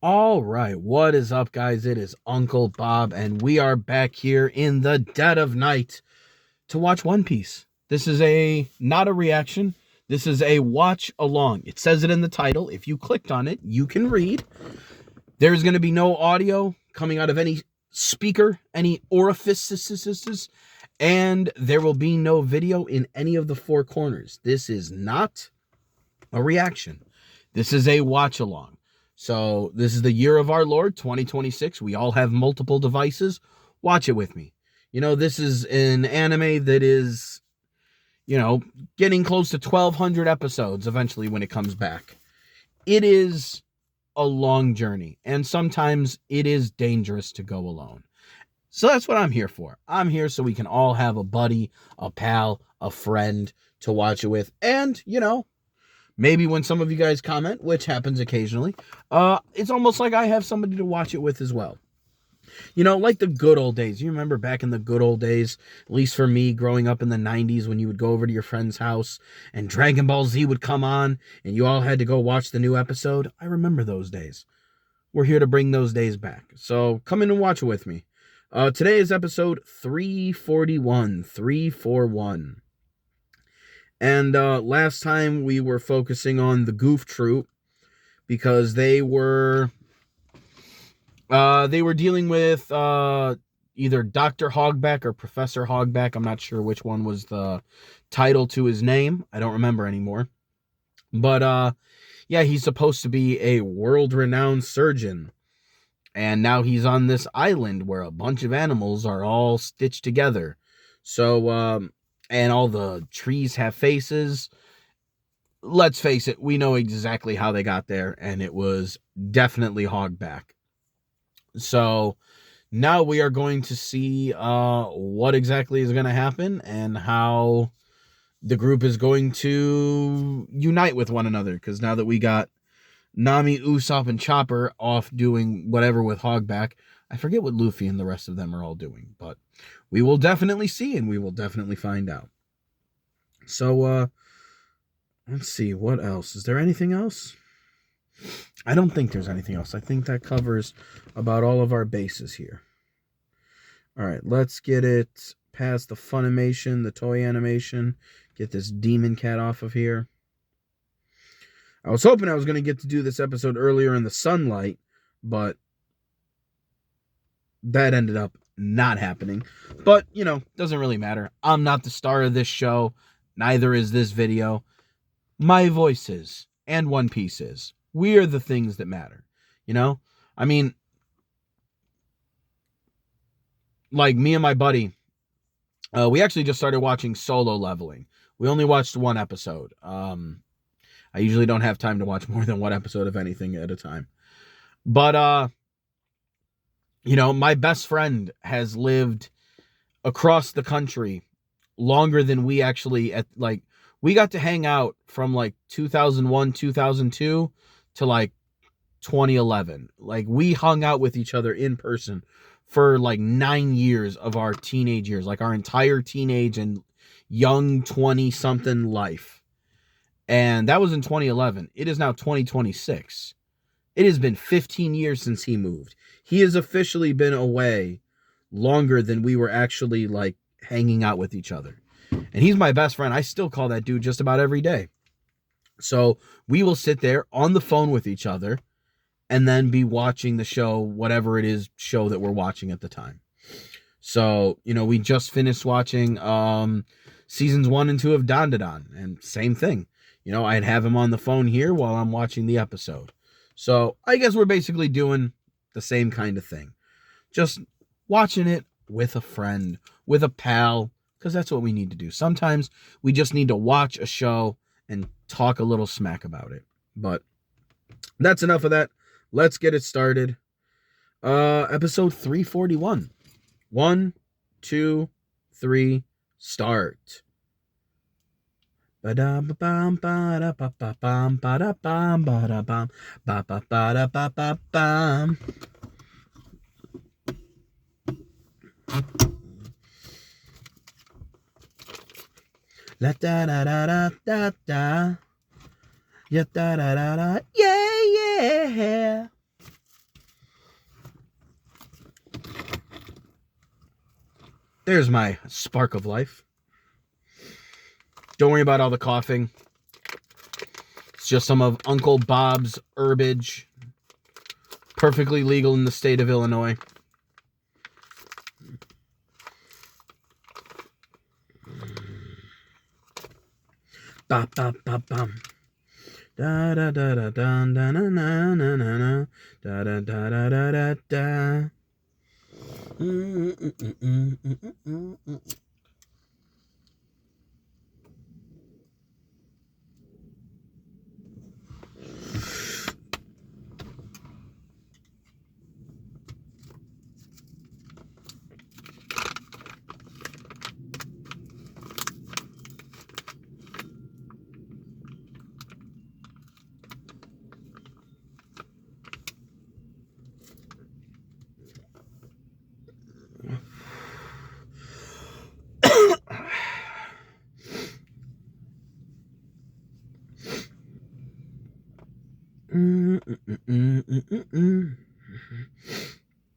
All right, what is up, guys? It is Uncle Bob, and we are back here in the dead of night to watch One Piece. This is not a reaction. This is a watch along. It says it in the title. If you clicked on it, you can read. There's going to be no audio coming out of any speaker, any orifices, and there will be no video in any of the four corners. This is not a reaction. This is a watch along. So this is the year of our Lord, 2026. We all have multiple devices. Watch it with me. This is an anime that is, getting close to 1,200 episodes eventually when it comes back. It is a long journey, and sometimes it is dangerous to go alone. So that's what I'm here for. I'm here so we can all have a buddy, a pal, a friend to watch it with. And, maybe when some of you guys comment, which happens occasionally, it's almost like I have somebody to watch it with as well. Like the good old days. You remember back in the good old days, at least for me, growing up in the 90s, when you would go over to your friend's house and Dragon Ball Z would come on and you all had to go watch the new episode? I remember those days. We're here to bring those days back. So come in and watch it with me. Today is episode 341. And last time we were focusing on the Goof Troop because they were dealing with either Dr. Hogback or Professor Hogback. I'm not sure which one was the title to his name. I don't remember anymore. But yeah, he's supposed to be a world-renowned surgeon. And now he's on this island where a bunch of animals are all stitched together. So and all the trees have faces. Let's face it, we know exactly how they got there, and it was definitely Hogback. So now we are going to see what exactly is going to happen and how the group is going to unite with one another. Because now that we got Nami, Usopp, and Chopper off doing whatever with Hogback, I forget what Luffy and the rest of them are all doing, but we will definitely see and we will definitely find out. So, let's see, what else? Is there anything else? I don't think there's anything else. I think that covers about all of our bases here. All right, let's get it past the Funimation, the toy animation. Get this demon cat off of here. I was hoping I was going to get to do this episode earlier in the sunlight, but that ended up not happening. But, doesn't really matter. I'm not the star of this show. Neither is this video. My voice is, and One Piece is. We are the things that matter. I mean, like me and my buddy, we actually just started watching Solo Leveling. We only watched one episode. I usually don't have time to watch more than one episode of anything at a time. But, my best friend has lived across the country longer than we actually, we got to hang out from 2001, 2002 to 2011. We hung out with each other in person for 9 years of our teenage years, our entire teenage and young 20-something life. And that was in 2011. It is now 2026. It has been 15 years since he moved. He has officially been away longer than we were actually hanging out with each other. And he's my best friend. I still call that dude just about every day. So we will sit there on the phone with each other and then be watching the show, whatever it is show that we're watching at the time. So, we just finished watching seasons 1 and 2 of Dandadan, and same thing. I'd have him on the phone here while I'm watching the episode. So I guess we're basically doing the same kind of thing. Just watching it with a friend, with a pal, because that's what we need to do. Sometimes we just need to watch a show and talk a little smack about it. But that's enough of that. Let's get it started. Episode 341. 1, 2, 3, start. Ba-da-ba-bam, ba-da-ba-ba-bam, ba-da-bam, ba-da-bam, ba-ba-ba-da-ba-ba-bam. La-da-da-da-da-da-da. Yeah-da-da-da-da. Yeah, yeah. There's my spark of life. Don't worry about all the coughing. It's just some of Uncle Bob's herbage. Perfectly legal in the state of Illinois. Ba ba ba bum. Da da da da da da na na na na da da da da da da da.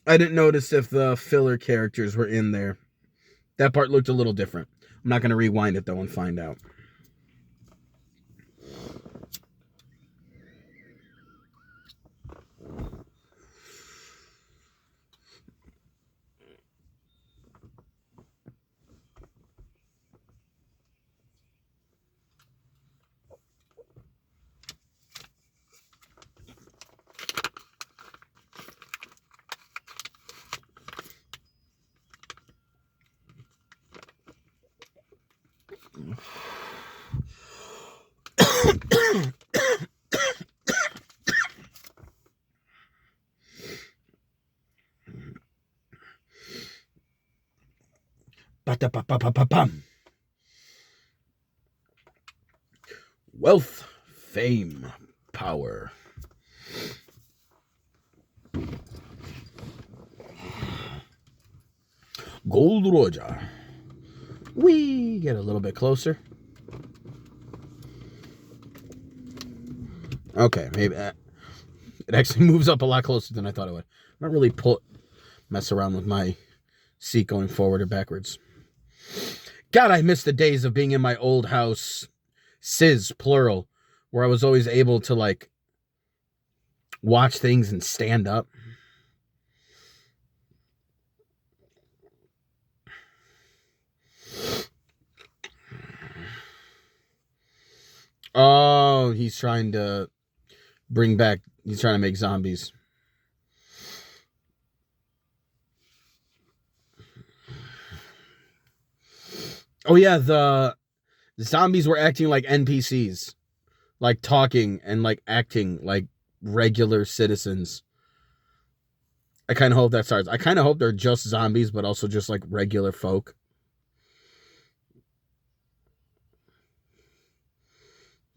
I didn't notice if the filler characters were in there. That part looked a little different. I'm not going to rewind it, though, and find out. Wealth, fame, power. Gold Roger. We get a little bit closer. Okay, maybe it actually moves up a lot closer than I thought it would. Not really mess around with my seat going forward or backwards. God, I miss the days of being in my old house, cis plural, where I was always able to like watch things and stand up. Oh, he's trying to make zombies. Oh yeah, the zombies were acting like NPCs, like talking and like acting like regular citizens. I kind of hope that starts. I kind of hope they're just zombies, but also just like regular folk.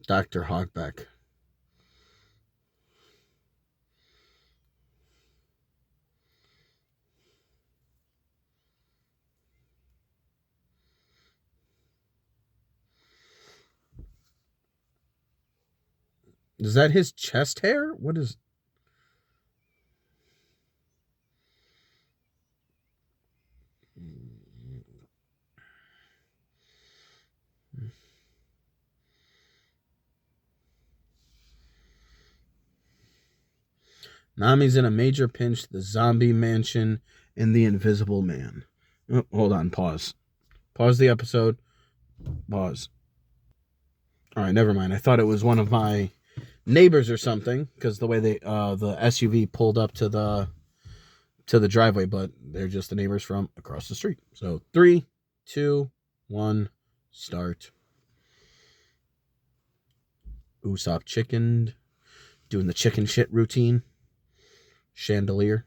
Dr. Hogback. Is that his chest hair? What is... Nami's in a major pinch. The zombie mansion and the invisible man. Oh, hold on. Pause. Pause the episode. Pause. All right, never mind. I thought it was one of my neighbors or something because the way the SUV pulled up to the driveway, but they're just the neighbors from across the street. So 3, 2, 1, start. Usopp chickened, doing the chicken shit routine. Chandelier.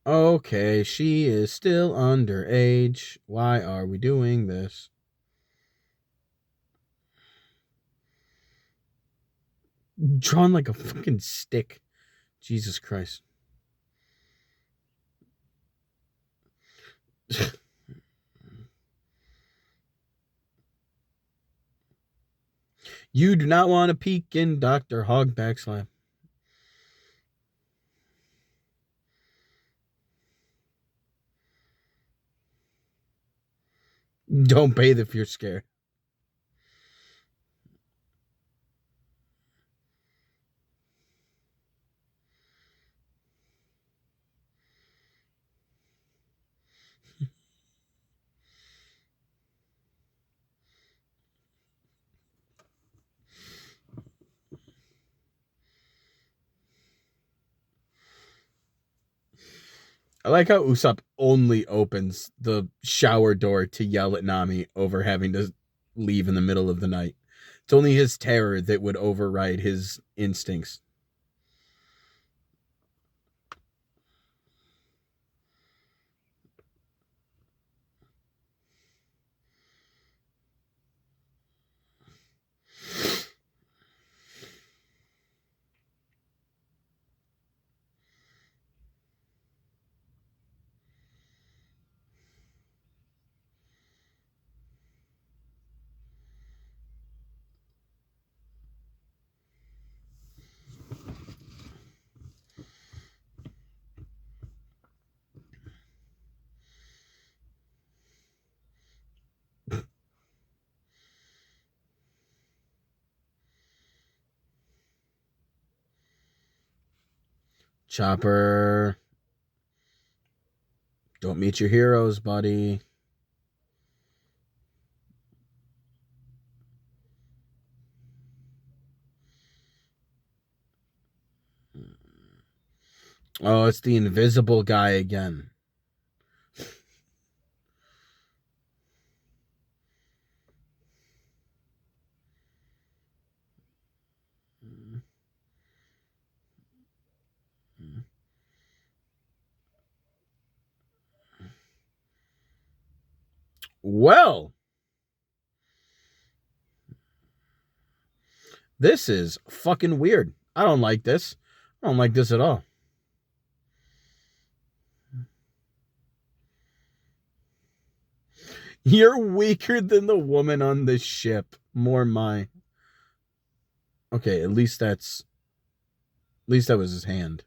Okay, she is still underage. Why are we doing this? Drawn like a fucking stick. Jesus Christ. You do not want to peek in Dr. Hog backslap. Don't bathe if you're scared. I like how Usopp only opens the shower door to yell at Nami over having to leave in the middle of the night. It's only his terror that would override his instincts. Chopper. Don't meet your heroes, buddy. Oh, it's the invisible guy again. Well, this is fucking weird. I don't like this. I don't like this at all. You're weaker than the woman on this ship. More my. Okay, at least that was his hand.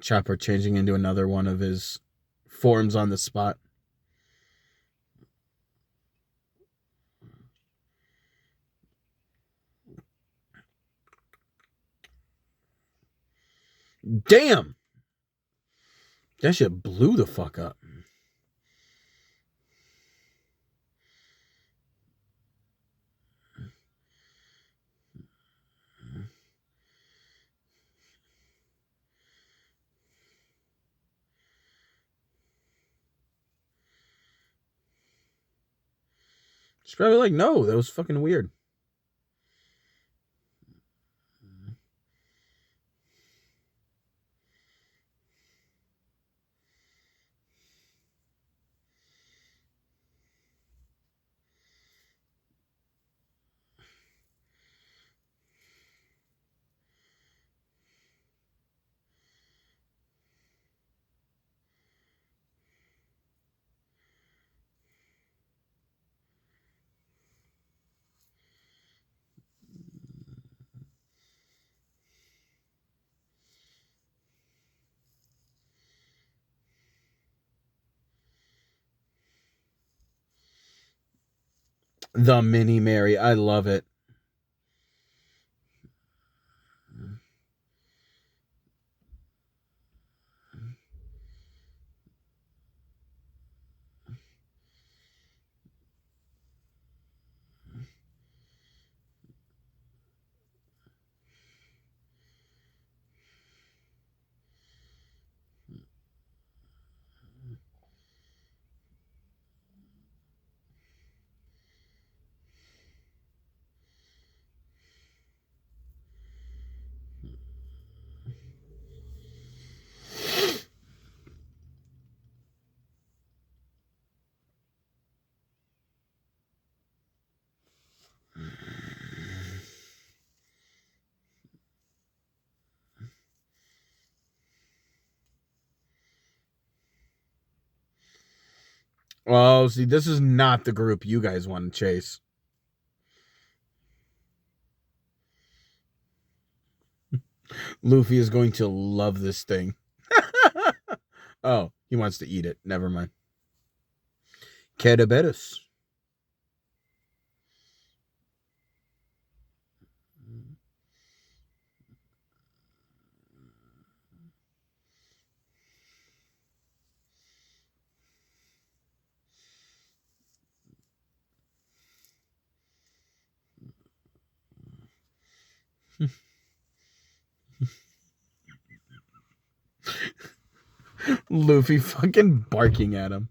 Chopper changing into another one of his forms on the spot. Damn! That shit blew the fuck up. She's probably like, no, that was fucking weird. The mini Mary. I love it. Oh, see, this is not the group you guys want to chase. Luffy is going to love this thing. Oh, he wants to eat it. Never mind. Kerberos. Luffy fucking barking at him.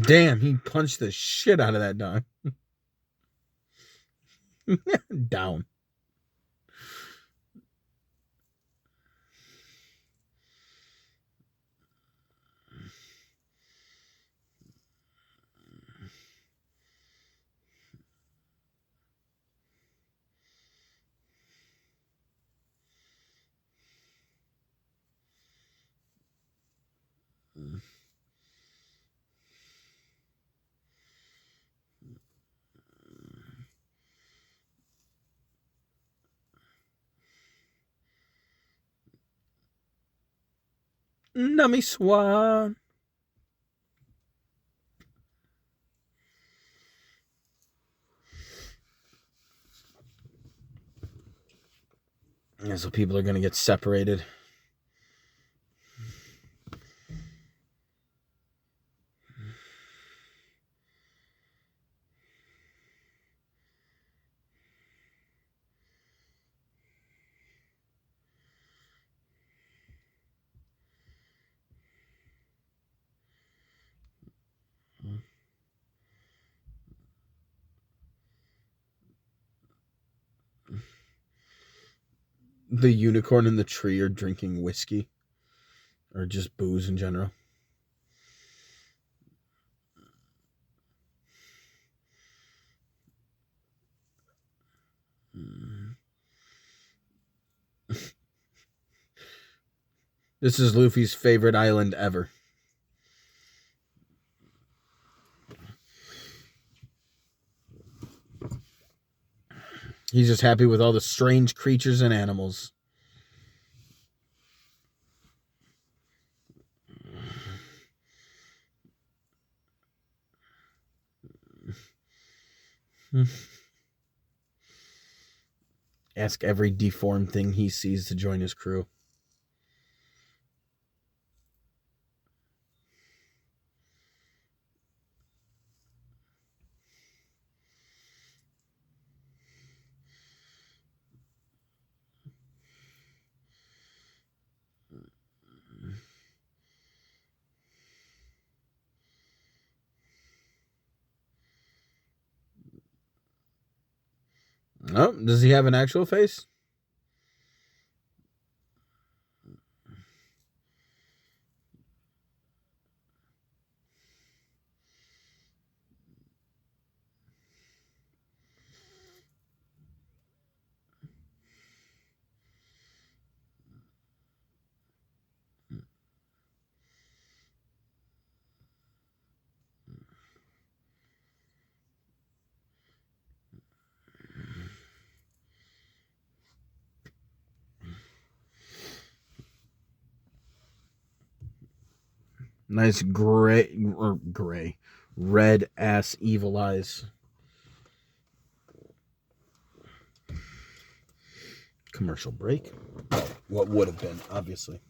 Damn, he punched the shit out of that dog. Down. Nummy Swan. Yeah, so people are going to get separated. The unicorn and the tree are drinking whiskey. Or just booze in general. This is Luffy's favorite island ever. He's just happy with all the strange creatures and animals. Ask every deformed thing he sees to join his crew. Oh, does he have an actual face? Nice red ass evil eyes. Commercial break. What would have been, obviously.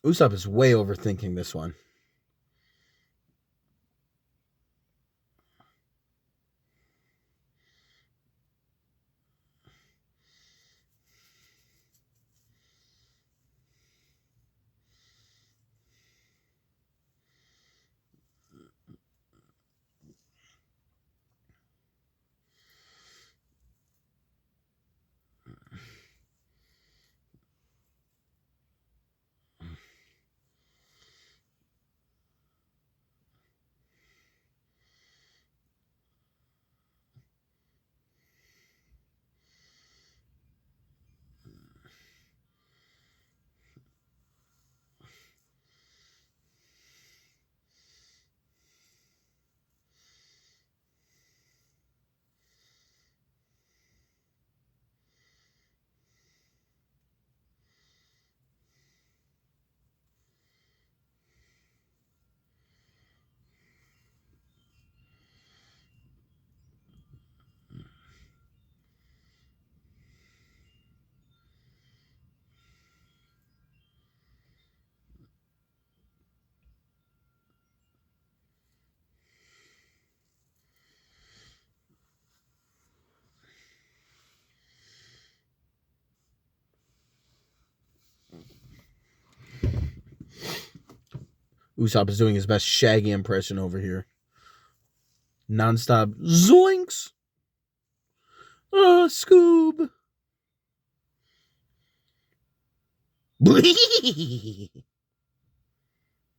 Usopp is way overthinking this one. Usopp is doing his best Shaggy impression over here. Non-stop zoinks. Scoob.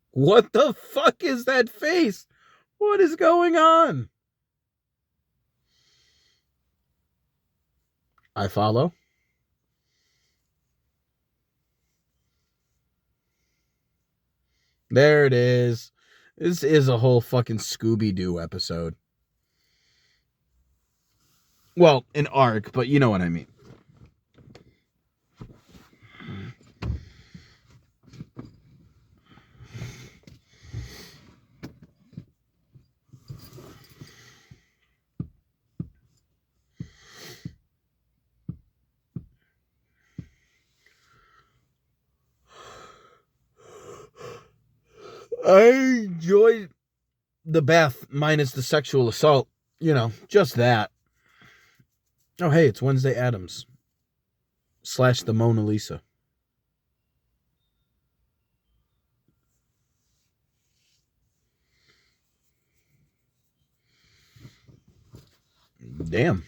What the fuck is that face? What is going on? I follow. There it is. This is a whole fucking Scooby-Doo episode. Well, an arc, but you know what I mean. I enjoyed the bath minus the sexual assault. You know, just that. Oh, hey, it's Wednesday Addams. / the Mona Lisa. Damn.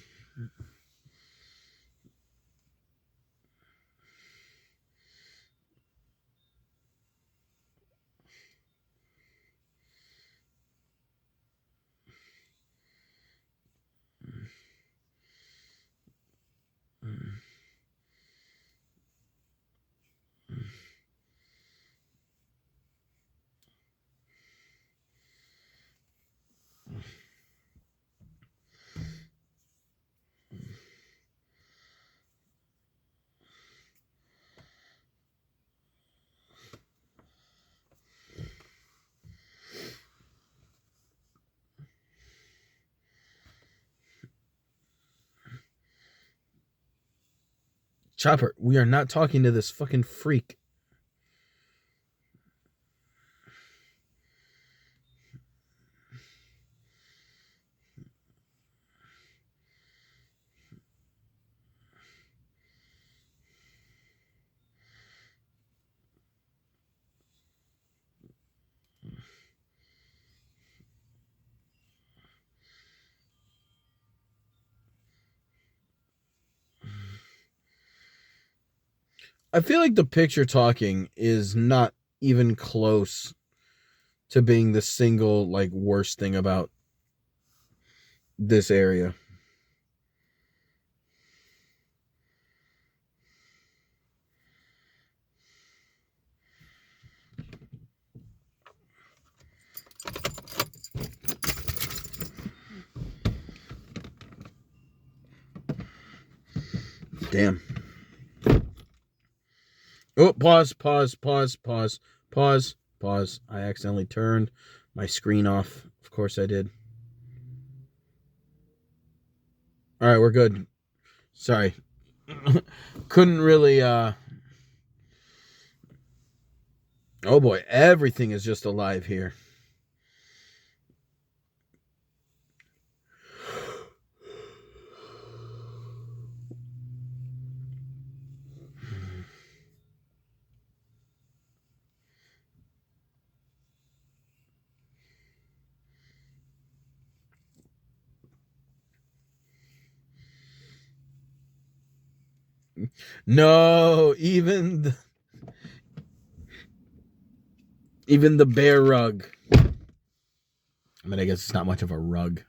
Chopper, we are not talking to this fucking freak. I feel like the picture talking is not even close to being the single, like, worst thing about this area. Damn. Oh, pause. I accidentally turned my screen off. Of course I did. All right, we're good. Sorry. couldn't really oh boy, everything is just alive here. No, even the bear rug. I mean, I guess it's not much of a rug.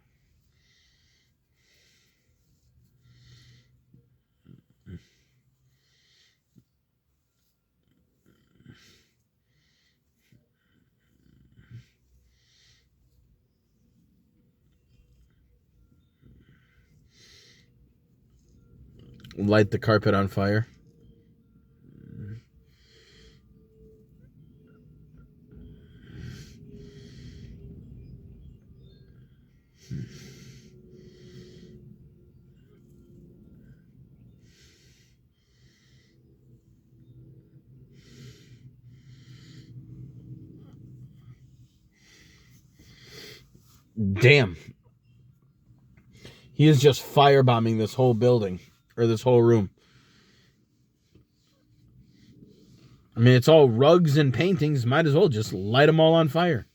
Light the carpet on fire. Damn. He is just firebombing this whole building, or this whole room. I mean, it's all rugs and paintings. Might as well just light them all on fire.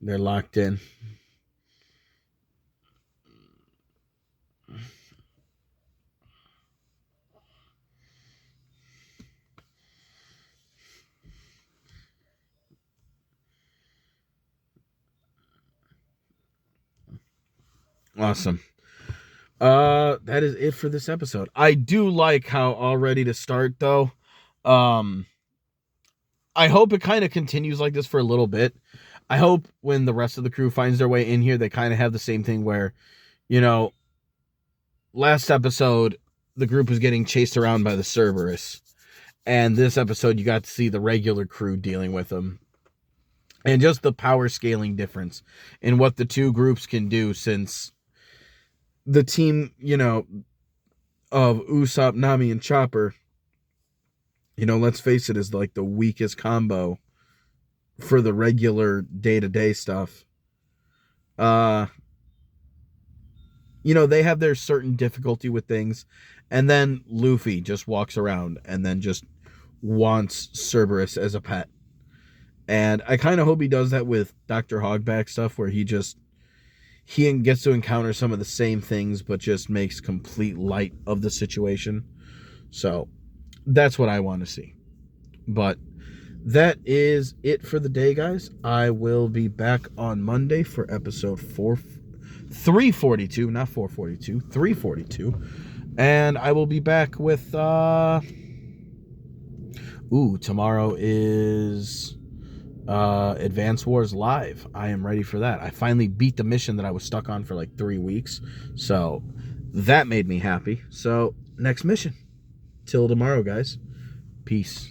They're locked in. Awesome. That is it for this episode. I do like how all ready to start though. I hope it kind of continues like this for a little bit. I hope when the rest of the crew finds their way in here, they kind of have the same thing where, you know, last episode, the group was getting chased around by the Cerberus. And this episode, you got to see the regular crew dealing with them. And just the power scaling difference in what the two groups can do, since the team, you know, of Usopp, Nami, and Chopper, you know, let's face it, is like the weakest combo for the regular day-to-day stuff. You know, they have their certain difficulty with things, and then Luffy just walks around and then just wants Cerberus as a pet. And I kind of hope he does that with Dr. Hogback stuff, where he gets to encounter some of the same things, but just makes complete light of the situation. So that's what I want to see. But that is it for the day, guys. I will be back on Monday for episode 342, not 442, 342. And I will be back with, tomorrow is Advance Wars Live. I am ready for that. I finally beat the mission that I was stuck on for like 3 weeks. So that made me happy. So next mission. Till tomorrow, guys. Peace.